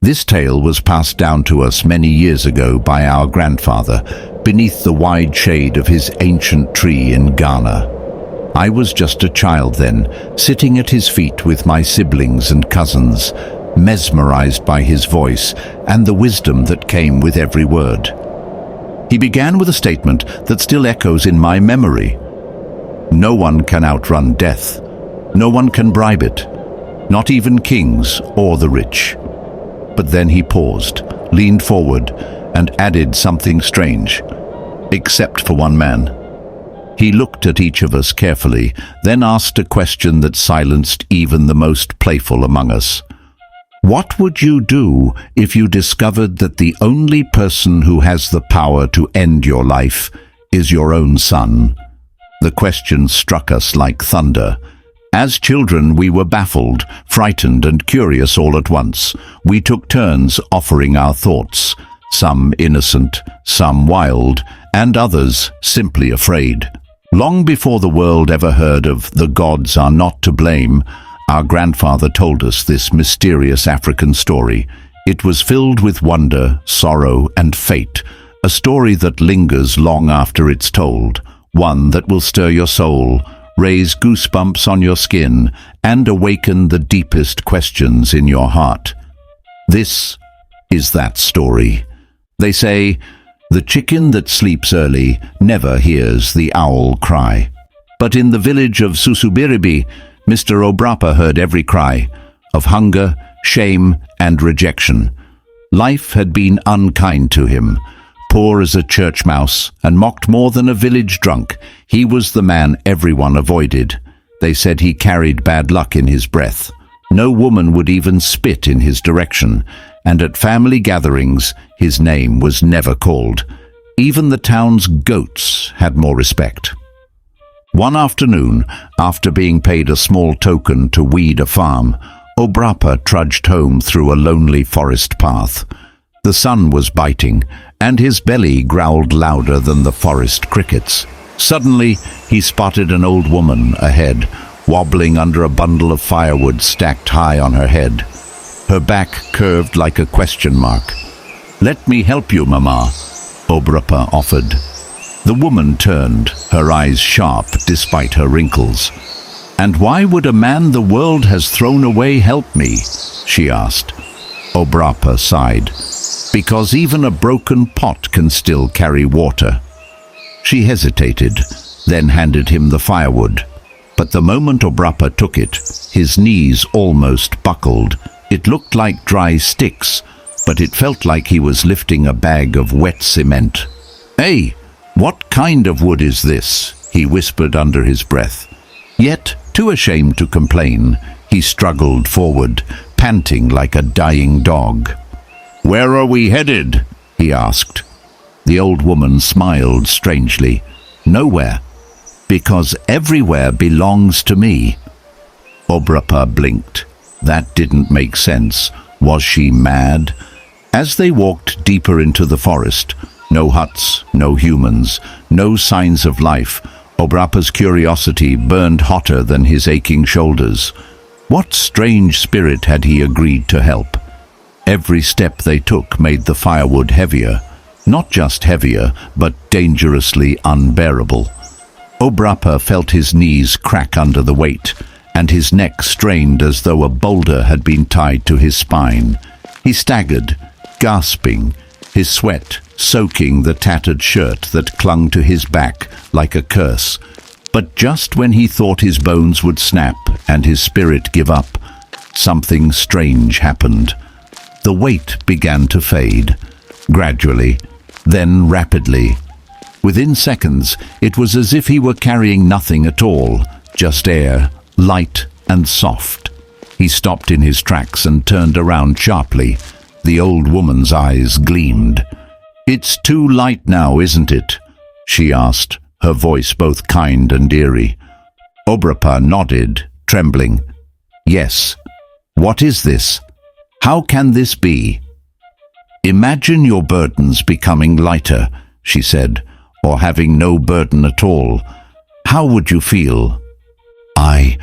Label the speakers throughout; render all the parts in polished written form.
Speaker 1: This tale was passed down to us many years ago by our grandfather, beneath the wide shade of his ancient tree in Ghana. I was just a child then, sitting at his feet with my siblings and cousins, mesmerized by his voice and the wisdom that came with every word. He began with a statement that still echoes in my memory. No one can outrun death. No one can bribe it, not even kings or the rich. But then he paused, leaned forward, and added something strange, except for one man. He looked at each of us carefully, then asked a question that silenced even the most playful among us. What would you do if you discovered that the only person who has the power to end your life is your own son? The question struck us like thunder. As children, we were baffled, frightened, and curious all at once. We took turns offering our thoughts, some innocent, some wild, and others simply afraid. Long before the world ever heard of "the gods are not to blame," our grandfather told us this mysterious African story. It was filled with wonder, sorrow, and fate, a story that lingers long after it's told, one that will stir your soul, raise goosebumps on your skin, and awaken the deepest questions in your heart. This is that story. They say, the chicken that sleeps early never hears the owl cry. But in the village of Susubiribi, Mr. Obrapa heard every cry of hunger, shame, and rejection. Life had been unkind to him. Poor as a church mouse and mocked more than a village drunk, he was the man everyone avoided. They said he carried bad luck in his breath. No woman would even spit in his direction, and at family gatherings his name was never called. Even the town's goats had more respect. One afternoon, after being paid a small token to weed a farm, Obrapa trudged home through a lonely forest path. The sun was biting, and his belly growled louder than the forest crickets. Suddenly, he spotted an old woman ahead, wobbling under a bundle of firewood stacked high on her head. Her back curved like a question mark. "Let me help you, Mama," Obrapa offered. The woman turned, her eyes sharp despite her wrinkles. "And why would a man the world has thrown away help me?" she asked. Obrapa sighed. "Because even a broken pot can still carry water." She hesitated, then handed him the firewood. But the moment Obrapa took it, his knees almost buckled. It looked like dry sticks, but it felt like he was lifting a bag of wet cement. "Hey, what kind of wood is this?" he whispered under his breath. Yet, too ashamed to complain, he struggled forward, panting like a dying dog. "Where are we headed?" he asked. The old woman smiled strangely. "Nowhere, because everywhere belongs to me." Obrapa blinked. That didn't make sense. Was she mad? As they walked deeper into the forest, no huts, no humans, no signs of life, Obrapa's curiosity burned hotter than his aching shoulders. What strange spirit had he agreed to help? Every step they took made the firewood heavier. Not just heavier, but dangerously unbearable. Obrapa felt his knees crack under the weight, and his neck strained as though a boulder had been tied to his spine. He staggered, gasping, his sweat soaking the tattered shirt that clung to his back like a curse. But just when he thought his bones would snap and his spirit give up, something strange happened. The weight began to fade, gradually, then rapidly. Within seconds, it was as if he were carrying nothing at all, just air, light and soft. He stopped in his tracks and turned around sharply. The old woman's eyes gleamed. "It's too light now, isn't it?" she asked, her voice both kind and eerie. Obrapa nodded, trembling. "Yes. What is this? How can this be?" "Imagine your burdens becoming lighter," she said, "or having no burden at all. How would you feel?" I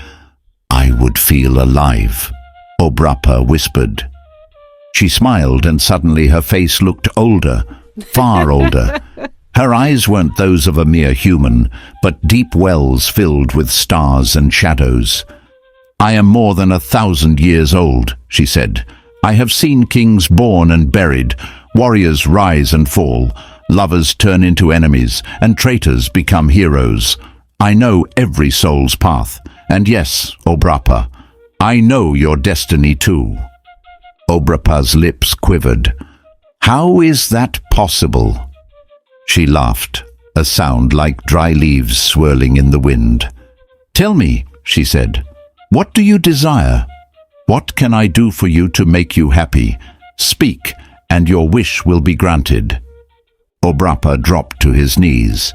Speaker 1: would feel alive," Obrapa whispered. She smiled, and suddenly her face looked older, far older. Her eyes weren't those of a mere human, but deep wells filled with stars and shadows. "I am more than 1,000 years old," she said. "I have seen kings born and buried, warriors rise and fall, lovers turn into enemies, and traitors become heroes. I know every soul's path, and yes, Obrapa, I know your destiny too." Obrapa's lips quivered. "How is that possible?" She laughed, a sound like dry leaves swirling in the wind. "Tell me," she said, "what do you desire? What can I do for you to make you happy? Speak, and your wish will be granted." Obrapa dropped to his knees.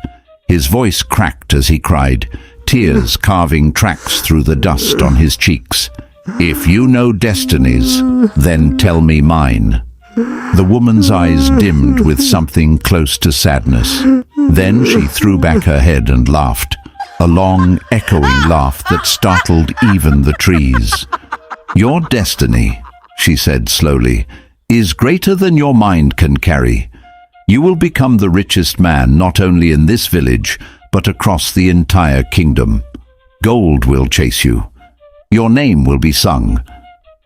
Speaker 1: His voice cracked as he cried, tears carving tracks through the dust on his cheeks. "If you know destinies, then tell me mine." The woman's eyes dimmed with something close to sadness. Then she threw back her head and laughed, a long, echoing laugh that startled even the trees. "Your destiny," she said slowly, "is greater than your mind can carry. You will become the richest man not only in this village, but across the entire kingdom. Gold will chase you. Your name will be sung.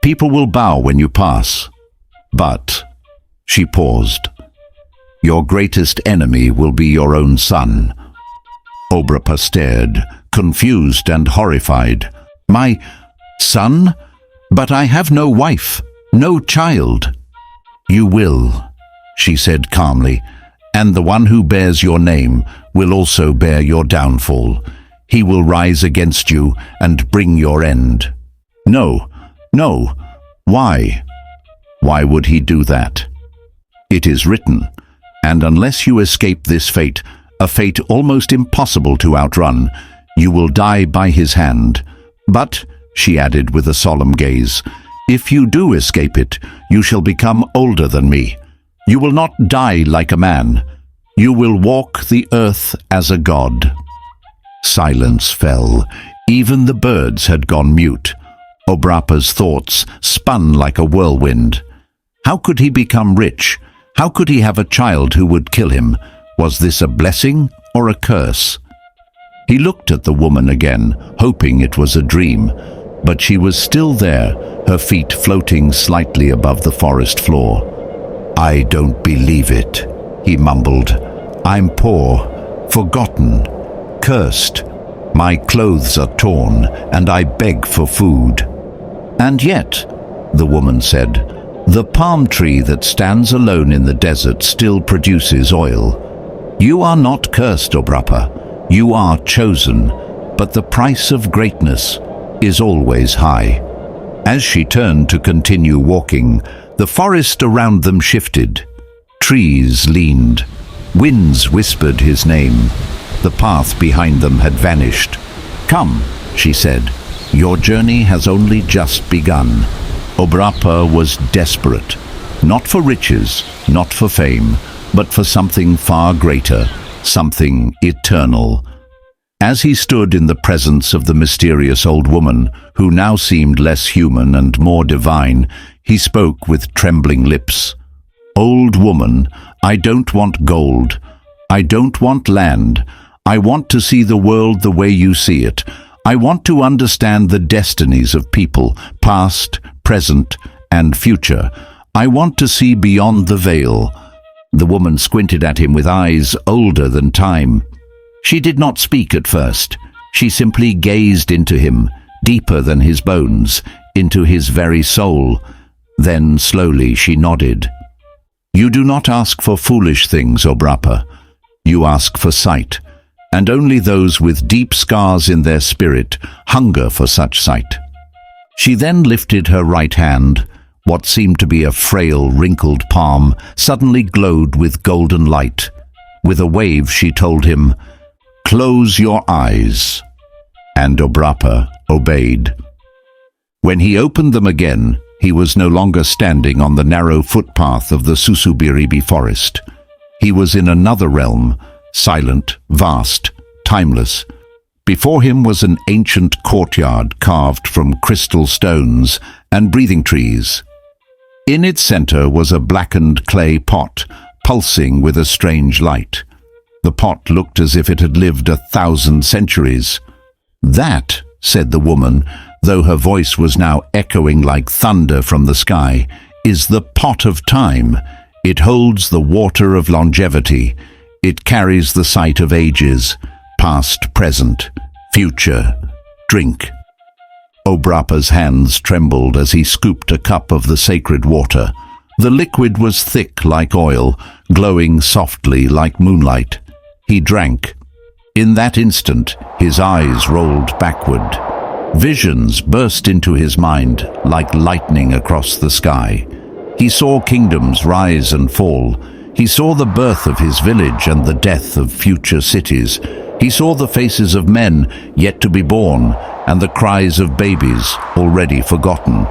Speaker 1: People will bow when you pass. But," she paused, "your greatest enemy will be your own son." Obrapa stared, confused and horrified. "My son? But I have no wife, no child." "You will," she said calmly, "and the one who bears your name will also bear your downfall. He will rise against you and bring your end." "No, no. Why? Why would he do that?" "It is written, and unless you escape this fate, a fate almost impossible to outrun, you will die by his hand. But," she added with a solemn gaze, "if you do escape it, you shall become older than me. You will not die like a man. You will walk the earth as a god." Silence fell. Even the birds had gone mute. Obrapa's thoughts spun like a whirlwind. How could he become rich? How could he have a child who would kill him? Was this a blessing or a curse? He looked at the woman again, hoping it was a dream, but she was still there, her feet floating slightly above the forest floor. "I don't believe it," he mumbled. "I'm poor, forgotten, cursed. My clothes are torn, and I beg for food." "And yet," the woman said, "the palm tree that stands alone in the desert still produces oil. You are not cursed, Obrapa. You are chosen, but the price of greatness is always high." As she turned to continue walking, the forest around them shifted. Trees leaned. Winds whispered his name. The path behind them had vanished. "Come," she said, "your journey has only just begun." Obrapa was desperate, not for riches, not for fame, but for something far greater, something eternal. As he stood in the presence of the mysterious old woman, who now seemed less human and more divine, he spoke with trembling lips. "Old woman, I don't want gold. I don't want land. I want to see the world the way you see it. I want to understand the destinies of people, past, present, and future. I want to see beyond the veil." The woman squinted at him with eyes older than time. She did not speak at first. She simply gazed into him, deeper than his bones, into his very soul. Then slowly she nodded. "You do not ask for foolish things, Obrapa. You ask for sight, and only those with deep scars in their spirit hunger for such sight." She then lifted her right hand. What seemed to be a frail, wrinkled palm suddenly glowed with golden light. With a wave she told him, "Close your eyes." And Obrapa obeyed. When he opened them again, he was no longer standing on the narrow footpath of the Susubiribi forest. He was in another realm, silent, vast, timeless. Before him was an ancient courtyard carved from crystal stones and breathing trees. In its center was a blackened clay pot, pulsing with a strange light. The pot looked as if it had lived 1,000 centuries. "That," said the woman, though her voice was now echoing like thunder from the sky, "is the pot of time. It holds the water of longevity. It carries the sight of ages, past, present, future. Drink." Obrapa's hands trembled as he scooped a cup of the sacred water. The liquid was thick like oil, glowing softly like moonlight. He drank. In that instant, his eyes rolled backward. Visions burst into his mind like lightning across the sky. He saw kingdoms rise and fall. He saw the birth of his village and the death of future cities. He saw the faces of men yet to be born and the cries of babies already forgotten.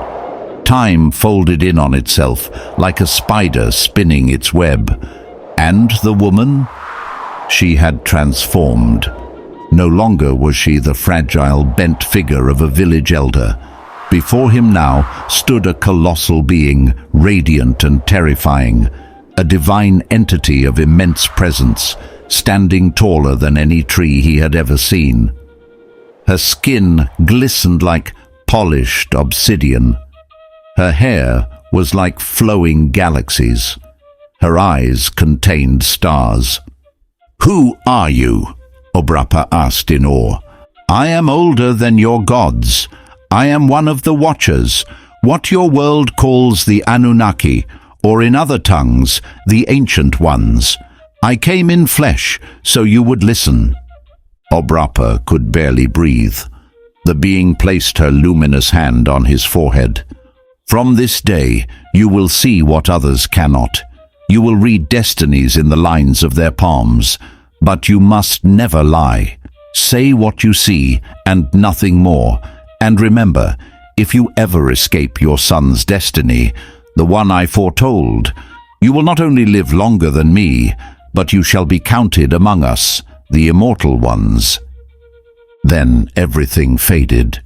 Speaker 1: Time folded in on itself like a spider spinning its web. And the woman? She had transformed. No longer was she the fragile, bent figure of a village elder. Before him now stood a colossal being, radiant and terrifying, a divine entity of immense presence, standing taller than any tree he had ever seen. Her skin glistened like polished obsidian. Her hair was like flowing galaxies. Her eyes contained stars. "Who are you?" Obrapa asked in awe. "I am older than your gods. I am one of the Watchers, what your world calls the Anunnaki, or in other tongues, the Ancient Ones. I came in flesh, so you would listen." Obrapa could barely breathe. The being placed her luminous hand on his forehead. "From this day, you will see what others cannot. You will read destinies in the lines of their palms, but you must never lie. Say what you see and nothing more. And remember, if you ever escape your son's destiny, the one I foretold, you will not only live longer than me, but you shall be counted among us, the immortal ones." Then everything faded.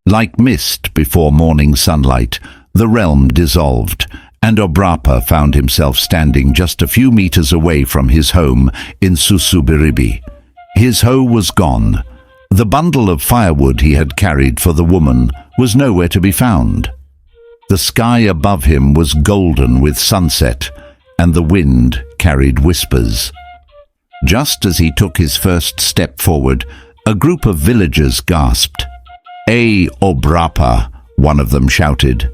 Speaker 1: Like mist before morning sunlight, the realm dissolved, and Obrapa found himself standing just a few meters away from his home in Susubiribi. His hoe was gone. The bundle of firewood he had carried for the woman was nowhere to be found. The sky above him was golden with sunset, and the wind carried whispers. Just as he took his first step forward, a group of villagers gasped. "Hey, Obrapa," one of them shouted.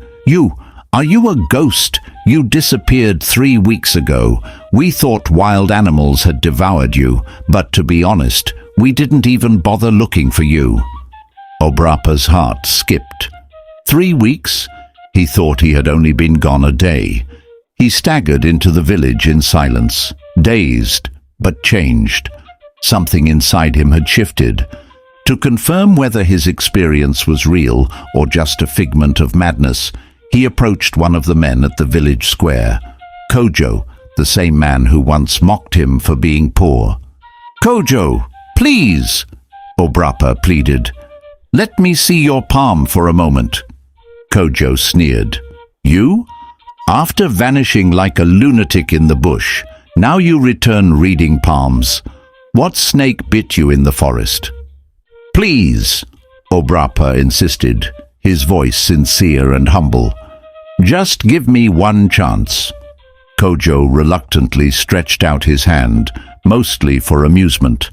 Speaker 1: Are you a ghost? You disappeared 3 weeks ago. We thought wild animals had devoured you, but to be honest, we didn't even bother looking for you." Obrapa's heart skipped. 3 weeks? He thought he had only been gone a day. He staggered into the village in silence, dazed, but changed. Something inside him had shifted. To confirm whether his experience was real or just a figment of madness, he approached one of the men at the village square, Kojo, the same man who once mocked him for being poor. "Kojo, please," Obrapa pleaded. "Let me see your palm for a moment." Kojo sneered. "You? After vanishing like a lunatic in the bush, now you return reading palms. What snake bit you in the forest?" "Please," Obrapa insisted, his voice sincere and humble. "Just give me one chance." Kojo reluctantly stretched out his hand, mostly for amusement.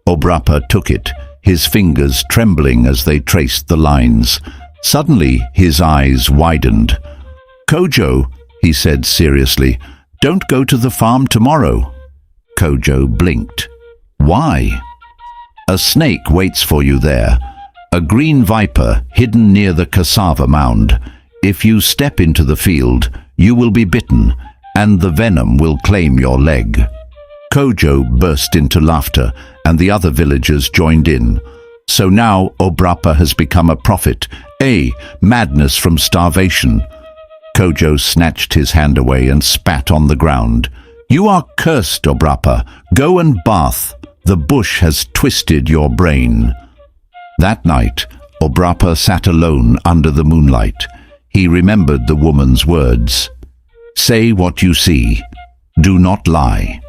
Speaker 1: Obrapa took it, his fingers trembling as they traced the lines. Suddenly, his eyes widened. "Kojo," he said seriously, "don't go to the farm tomorrow." Kojo blinked. "Why?" "A snake waits for you there. A green viper hidden near the cassava mound. If you step into the field, you will be bitten, and the venom will claim your leg." Kojo burst into laughter, and the other villagers joined in. So now Obrapa has become a prophet, madness from starvation. Kojo snatched his hand away and spat on the ground. "You are cursed, Obrapa. Go and bath. The bush has twisted your brain." That night, Obrapa sat alone under the moonlight. He remembered the woman's words. Say what you see. Do not lie.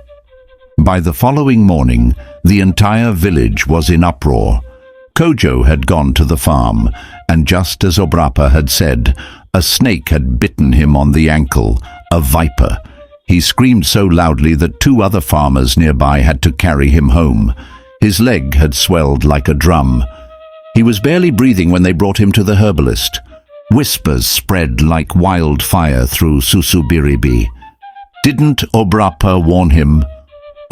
Speaker 1: By the following morning, the entire village was in uproar. Kojo had gone to the farm, and just as Obrapa had said, a snake had bitten him on the ankle, a viper. He screamed so loudly that 2 other farmers nearby had to carry him home. His leg had swelled like a drum. He was barely breathing when they brought him to the herbalist. Whispers spread like wildfire through Susubiribi. Didn't Obrapa warn him?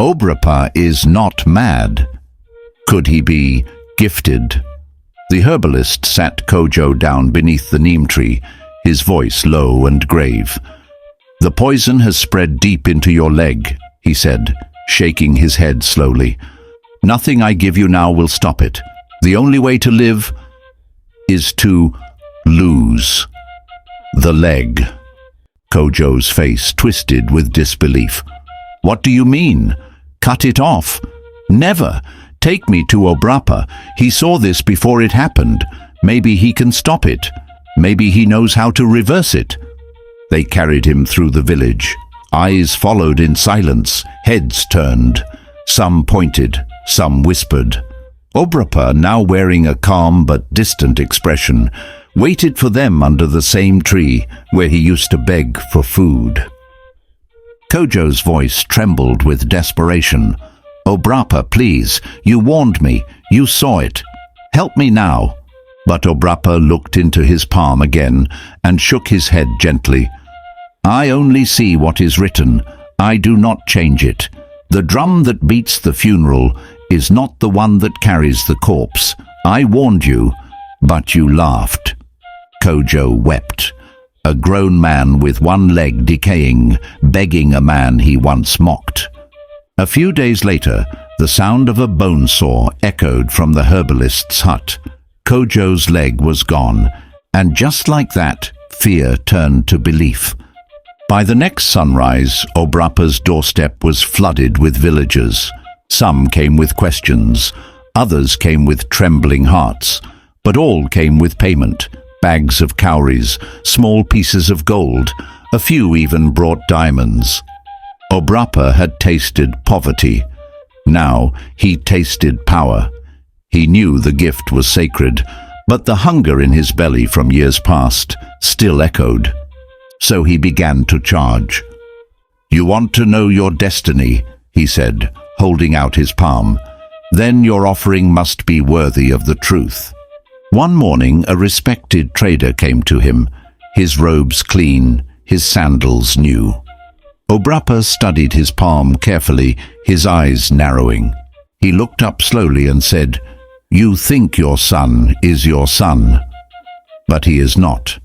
Speaker 1: Obrapa is not mad. Could he be gifted? The herbalist sat Kojo down beneath the neem tree, his voice low and grave. The poison has spread deep into your leg, he said, shaking his head slowly. Nothing I give you now will stop it. The only way to live is to lose the leg. Kojo's face twisted with disbelief. What do you mean? Cut it off? Never. Take me to Obrapa. He saw this before it happened. Maybe he can stop it. Maybe he knows how to reverse it. They carried him through the village. Eyes followed in silence, heads turned. Some pointed, some whispered. Obrapa, now wearing a calm but distant expression, waited for them under the same tree where he used to beg for food. Kojo's voice trembled with desperation. Obrapa, please, you warned me. You saw it. Help me now. But Obrapa looked into his palm again and shook his head gently. I only see what is written. I do not change it. The drum that beats the funeral is not the one that carries the corpse. I warned you, but you laughed. Kojo wept. A grown man with one leg decaying, begging a man he once mocked. A few days later, the sound of a bone saw echoed from the herbalist's hut. Kojo's leg was gone, and just like that, fear turned to belief. By the next sunrise, Obrapa's doorstep was flooded with villagers. Some came with questions, others came with trembling hearts, but all came with payment. Bags of cowries, small pieces of gold, a few even brought diamonds. Obrapa had tasted poverty. Now he tasted power. He knew the gift was sacred, but the hunger in his belly from years past still echoed. So he began to charge. You want to know your destiny, he said, holding out his palm. Then your offering must be worthy of the truth. One morning a respected trader came to him, his robes clean, his sandals new. Obrapa studied his palm carefully, his eyes narrowing. He looked up slowly and said, You think your son is your son, but he is not.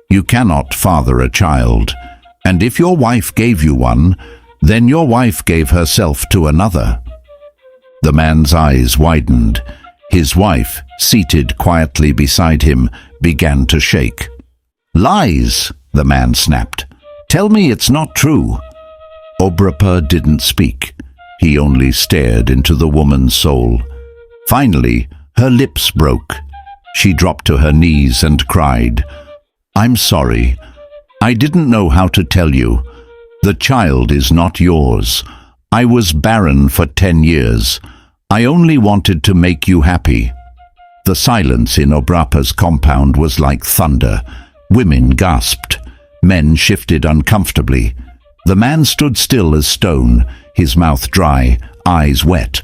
Speaker 1: You cannot father a child, and if your wife gave you one, then your wife gave herself to another. The man's eyes widened. His wife, seated quietly beside him, began to shake. Lies, the man snapped. Tell me it's not true. Obrapa didn't speak. He only stared into the woman's soul. Finally, her lips broke. She dropped to her knees and cried, I'm sorry. I didn't know how to tell you. The child is not yours. I was barren for 10 years. I only wanted to make you happy. The silence in Obrapa's compound was like thunder. Women gasped. Men shifted uncomfortably. The man stood still as stone, his mouth dry, eyes wet.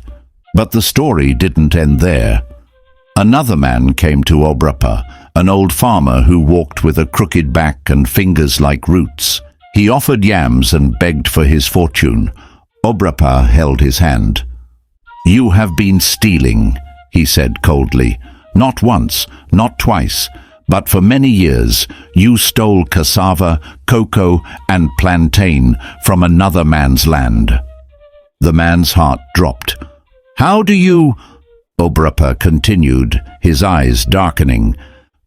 Speaker 1: But the story didn't end there. Another man came to Obrapa, an old farmer who walked with a crooked back and fingers like roots. He offered yams and begged for his fortune. Obrapa held his hand. You have been stealing, he said coldly. Not once, not twice, but for many years you stole cassava, cocoa, and plantain from another man's land. The man's heart dropped. How do you... Obrapa continued, his eyes darkening.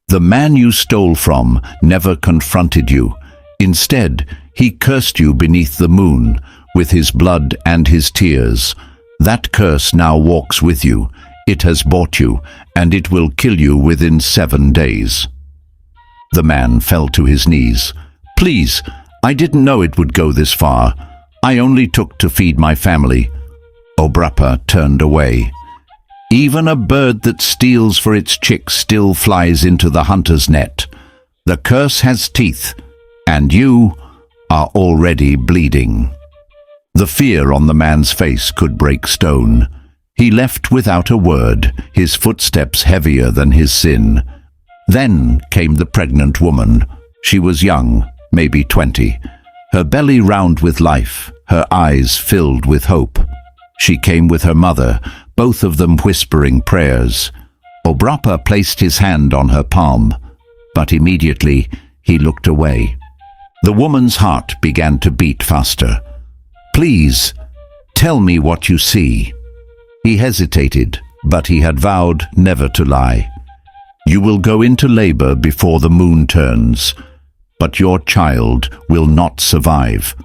Speaker 1: The man you stole from never confronted you. Instead, he cursed you beneath the moon, with his blood and his tears. That curse now walks with you. It has bought you, and it will kill you within 7 days. The man fell to his knees. "Please, I didn't know it would go this far. I only took to feed my family." Obrapa turned away. "Even a bird that steals for its chicks still flies into the hunter's net. The curse has teeth, and you are already bleeding." The fear on the man's face could break stone. He left without a word, his footsteps heavier than his sin. Then came the pregnant woman. She was young, maybe 20, her belly round with life, her eyes filled with hope. She came with her mother, both of them whispering prayers. Obrapa placed his hand on her palm, but immediately he looked away. The woman's heart began to beat faster. "Please, tell me what you see." He hesitated, but he had vowed never to lie. "You will go into labor before the moon turns, but your child will not survive."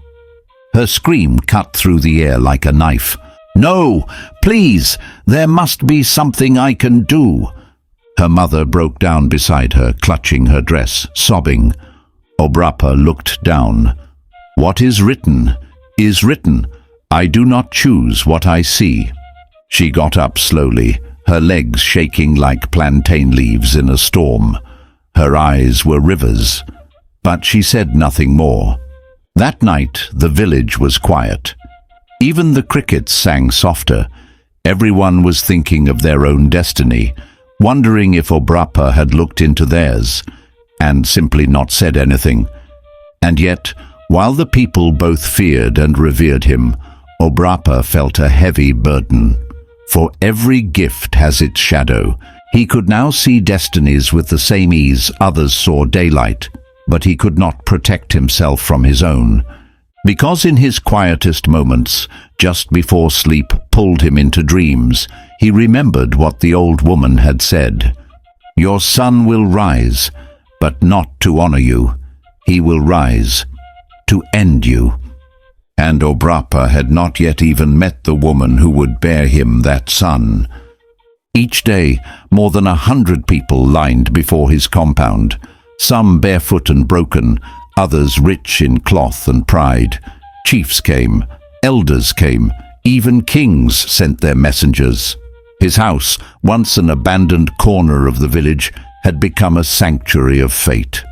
Speaker 1: Her scream cut through the air like a knife. "No, please, there must be something I can do." Her mother broke down beside her, clutching her dress, sobbing. Obrapa looked down. "What is written is written. I do not choose what I see." She got up slowly, her legs shaking like plantain leaves in a storm. Her eyes were rivers, but she said nothing more. That night the village was quiet. Even the crickets sang softer. Everyone was thinking of their own destiny, wondering if Obrapa had looked into theirs, and simply not said anything. And yet, while the people both feared and revered him, Obrapa felt a heavy burden. For every gift has its shadow. He could now see destinies with the same ease others saw daylight, but he could not protect himself from his own. Because in his quietest moments, just before sleep pulled him into dreams, he remembered what the old woman had said. "Your son will rise, but not to honor you. He will rise to end you." And Obrapa had not yet even met the woman who would bear him that son. Each day, more than 100 people lined before his compound, some barefoot and broken, others rich in cloth and pride. Chiefs came, elders came, even kings sent their messengers. His house, once an abandoned corner of the village, had become a sanctuary of fate.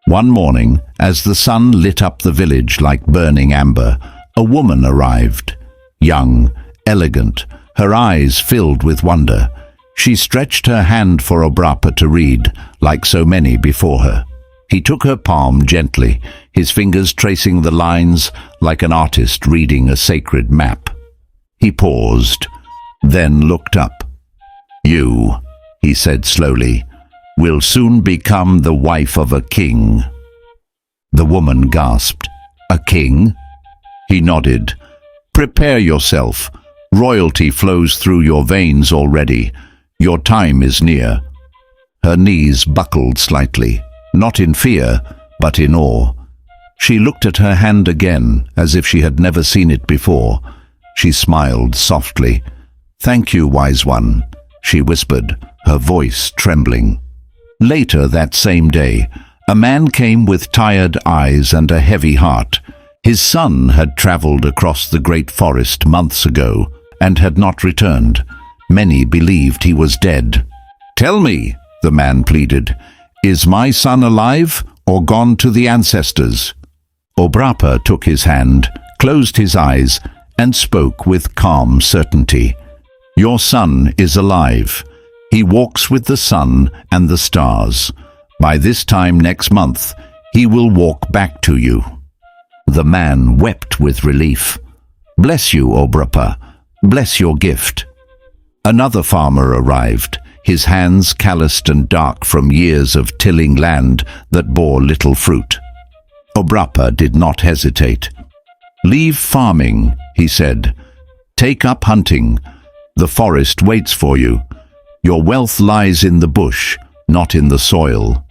Speaker 1: One morning, as the sun lit up the village like burning amber, a woman arrived. Young, elegant, her eyes filled with wonder. She stretched her hand for Obrapa to read, like so many before her. He took her palm gently, his fingers tracing the lines like an artist reading a sacred map. He paused, then looked up. "You," he said slowly, "will soon become the wife of a king." The woman gasped. "A king?" He nodded. "Prepare yourself. Royalty flows through your veins already. Your time is near." Her knees buckled slightly, not in fear, but in awe. She looked at her hand again, as if she had never seen it before. She smiled softly. "Thank you, wise one," she whispered, her voice trembling. Later that same day, a man came with tired eyes and a heavy heart. His son had traveled across the great forest months ago and had not returned. Many believed he was dead. "Tell me," the man pleaded, "is my son alive or gone to the ancestors?" Obrapa took his hand, closed his eyes, and spoke with calm certainty. "Your son is alive. He walks with the sun and the stars. By this time next month, he will walk back to you." The man wept with relief. "Bless you, Obrapa. Bless your gift." Another farmer arrived, his hands calloused and dark from years of tilling land that bore little fruit. Obrapa did not hesitate. "Leave farming," he said. "Take up hunting. The forest waits for you. Your wealth lies in the bush, not in the soil."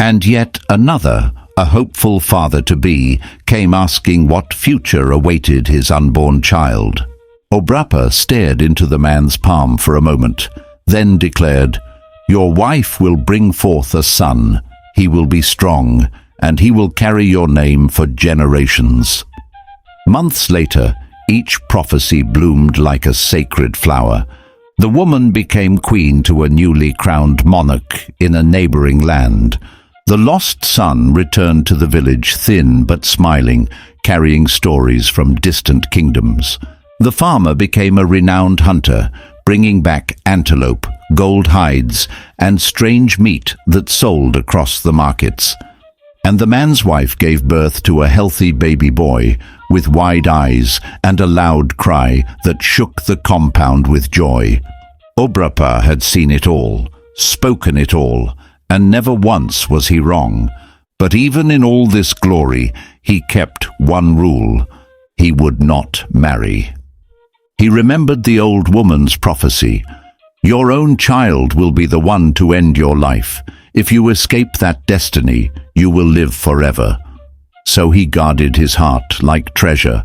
Speaker 1: And yet another, a hopeful father-to-be, came asking what future awaited his unborn child. Obrapa stared into the man's palm for a moment, then declared, "Your wife will bring forth a son. He will be strong, and he will carry your name for generations." Months later, each prophecy bloomed like a sacred flower. The woman became queen to a newly crowned monarch in a neighboring land. The lost son returned to the village thin but smiling, carrying stories from distant kingdoms. The farmer became a renowned hunter, bringing back antelope, gold hides, and strange meat that sold across the markets. And the man's wife gave birth to a healthy baby boy with wide eyes and a loud cry that shook the compound with joy. Obrapa had seen it all, spoken it all, and never once was he wrong. But even in all this glory, he kept one rule: he would not marry. He remembered the old woman's prophecy: "Your own child will be the one to end your life. If you escape that destiny, you will live forever." So he guarded his heart like treasure.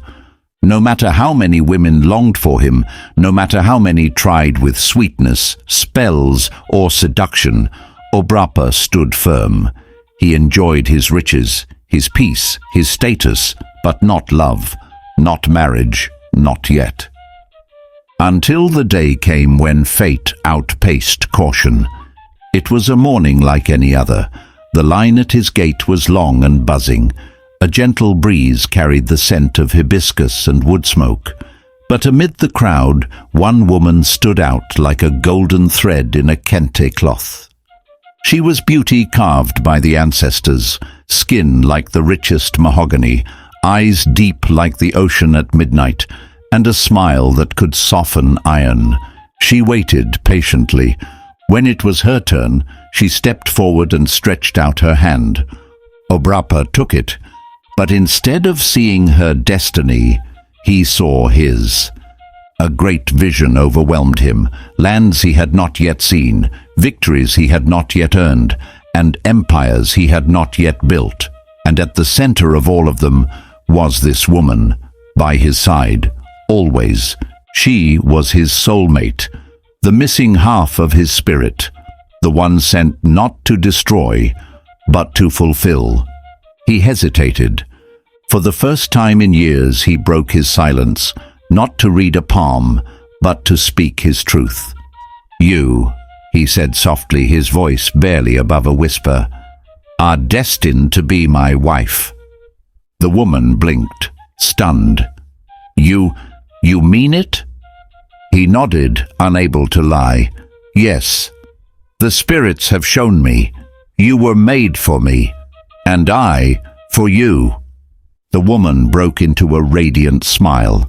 Speaker 1: No matter how many women longed for him, no matter how many tried with sweetness, spells, or seduction, Obrapa stood firm. He enjoyed his riches, his peace, his status, but not love, not marriage, not yet. Until the day came when fate outpaced caution. It was a morning like any other. The line at his gate was long and buzzing. A gentle breeze carried the scent of hibiscus and wood smoke. But amid the crowd, one woman stood out like a golden thread in a kente cloth. She was beauty carved by the ancestors, skin like the richest mahogany, eyes deep like the ocean at midnight, and a smile that could soften iron. She waited patiently. When it was her turn, she stepped forward and stretched out her hand. Obrapa took it, but instead of seeing her destiny, he saw his. A great vision overwhelmed him, lands he had not yet seen, victories he had not yet earned, and empires he had not yet built. And at the center of all of them was this woman, by his side, always. She was his soulmate, the missing half of his spirit, the one sent not to destroy, but to fulfill. He hesitated. For the first time in years he broke his silence, not to read a palm, but to speak his truth. "You," he said softly, his voice barely above a whisper, "are destined to be my wife." The woman blinked, stunned. You mean it?" He nodded, unable to lie. "Yes. The spirits have shown me. You were made for me, and I for you." The woman broke into a radiant smile.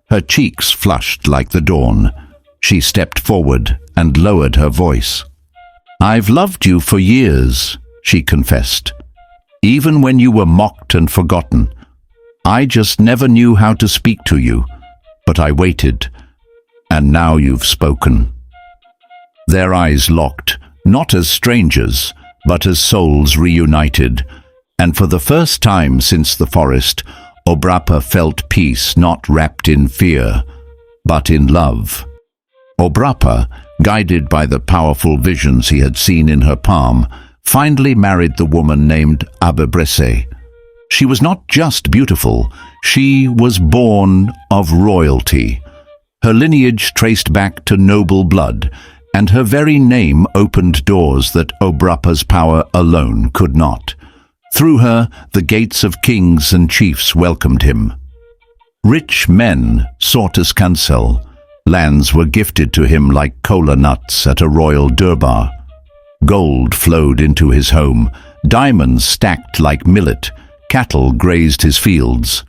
Speaker 1: Her cheeks flushed like the dawn. She stepped forward and lowered her voice. "I've loved you for years," she confessed. "Even when you were mocked and forgotten. I just never knew how to speak to you, but I waited, and now you've spoken." Their eyes locked, not as strangers, but as souls reunited. And for the first time since the forest, Obrapa felt peace not wrapped in fear, but in love. Obrapa, guided by the powerful visions he had seen in her palm, finally married the woman named Abebrese. She was not just beautiful, she was born of royalty. Her lineage traced back to noble blood, and her very name opened doors that Obrapa's power alone could not. Through her, the gates of kings and chiefs welcomed him. Rich men sought his counsel. Lands were gifted to him like kola nuts at a royal durbar. Gold flowed into his home, diamonds stacked like millet, cattle grazed his fields.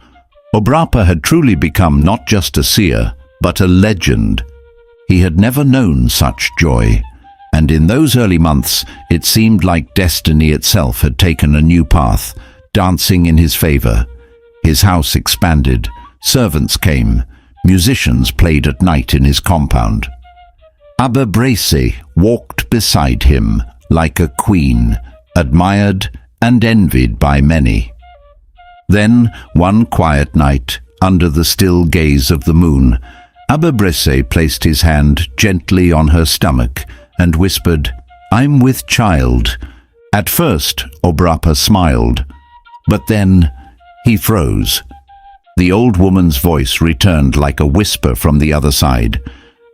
Speaker 1: Obrapa had truly become not just a seer, but a legend. He had never known such joy. And in those early months, it seemed like destiny itself had taken a new path, dancing in his favor. His house expanded, servants came, musicians played at night in his compound. Abebrese walked beside him like a queen, admired and envied by many. Then, one quiet night, under the still gaze of the moon, Abebrese placed his hand gently on her stomach and whispered, "I'm with child, At first, Obrapa smiled, but then he froze. The old woman's voice returned like a whisper from the other side.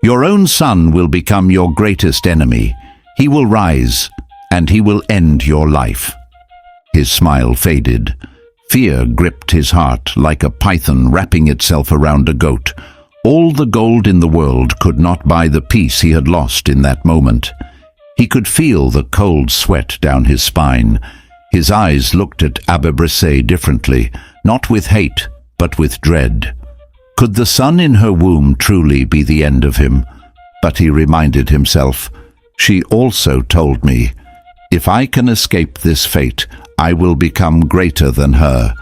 Speaker 1: "Your own son will become your greatest enemy. He will rise, and he will end your life." His smile faded. Fear gripped his heart like a python wrapping itself around a goat. All the gold in the world could not buy the peace he had lost in that moment. He could feel the cold sweat down his spine. His eyes looked at Abibresse differently, not with hate, but with dread. Could the son in her womb truly be the end of him? But he reminded himself, "She also told me, if I can escape this fate, I will become greater than her,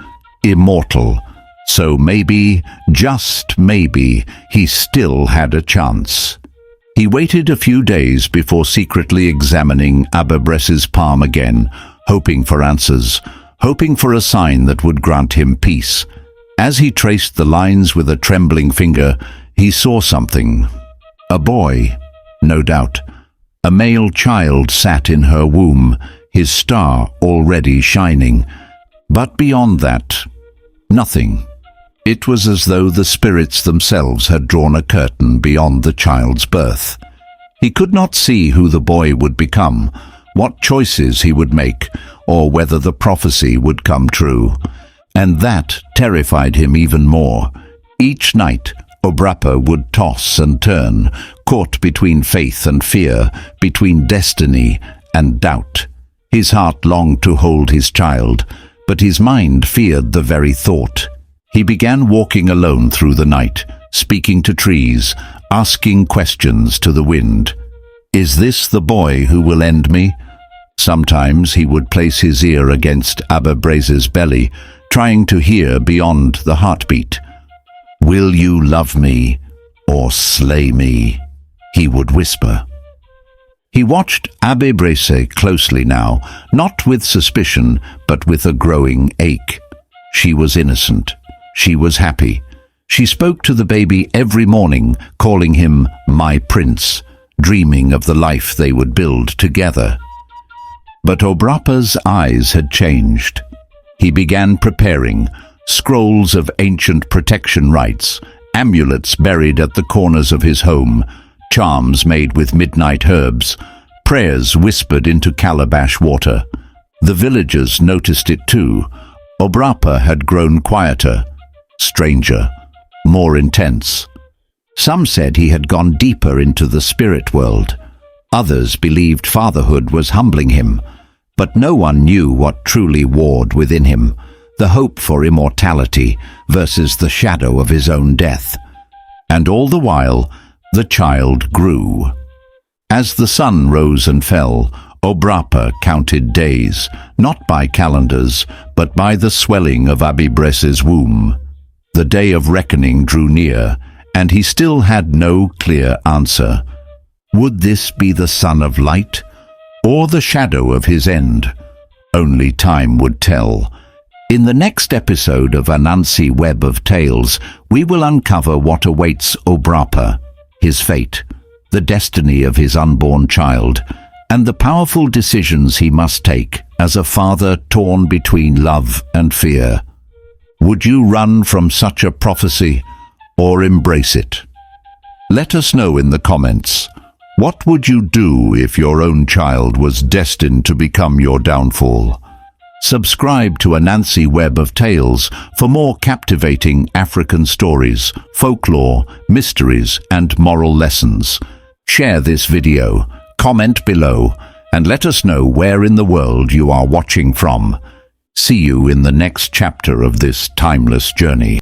Speaker 1: immortal." So maybe, just maybe, he still had a chance. He waited a few days before secretly examining Abibresse's palm again, hoping for answers, hoping for a sign that would grant him peace. As he traced the lines with a trembling finger, he saw something. A boy, no doubt. A male child sat in her womb, his star already shining. But beyond that, nothing. It was as though the spirits themselves had drawn a curtain beyond the child's birth. He could not see who the boy would become, what choices he would make, or whether the prophecy would come true. And that terrified him even more. Each night, Obrapa would toss and turn, caught between faith and fear, between destiny and doubt. His heart longed to hold his child, but his mind feared the very thought. He began walking alone through the night, speaking to trees, asking questions to the wind. "Is this the boy who will end me?" Sometimes he would place his ear against Abibresse's belly, trying to hear beyond the heartbeat. "Will you love me or slay me?" he would whisper. He watched Abibresse closely now, not with suspicion, but with a growing ache. She was innocent. She was happy. She spoke to the baby every morning, calling him "my prince," dreaming of the life they would build together. But Obrapa's eyes had changed. He began preparing scrolls of ancient protection rites, amulets buried at the corners of his home, charms made with midnight herbs, prayers whispered into calabash water. The villagers noticed it too. Obrapa had grown quieter, stranger, more intense. Some said he had gone deeper into the spirit world. Others believed fatherhood was humbling him. But no one knew what truly warred within him, the hope for immortality versus the shadow of his own death. And all the while, the child grew. As the sun rose and fell, Obrapa counted days, not by calendars, but by the swelling of Abibresse's womb. The day of reckoning drew near, and he still had no clear answer. Would this be the son of light, or the shadow of his end? Only time would tell. In the next episode of Ananse Web of Tales, we will uncover what awaits Obrapa, his fate, the destiny of his unborn child, and the powerful decisions he must take as a father torn between love and fear. Would you run from such a prophecy or embrace it? Let us know in the comments. What would you do if your own child was destined to become your downfall? Subscribe to Ananse Web of Tales for more captivating African stories, folklore, mysteries, and moral lessons. Share this video, comment below, and let us know where in the world you are watching from. See you in the next chapter of this timeless journey.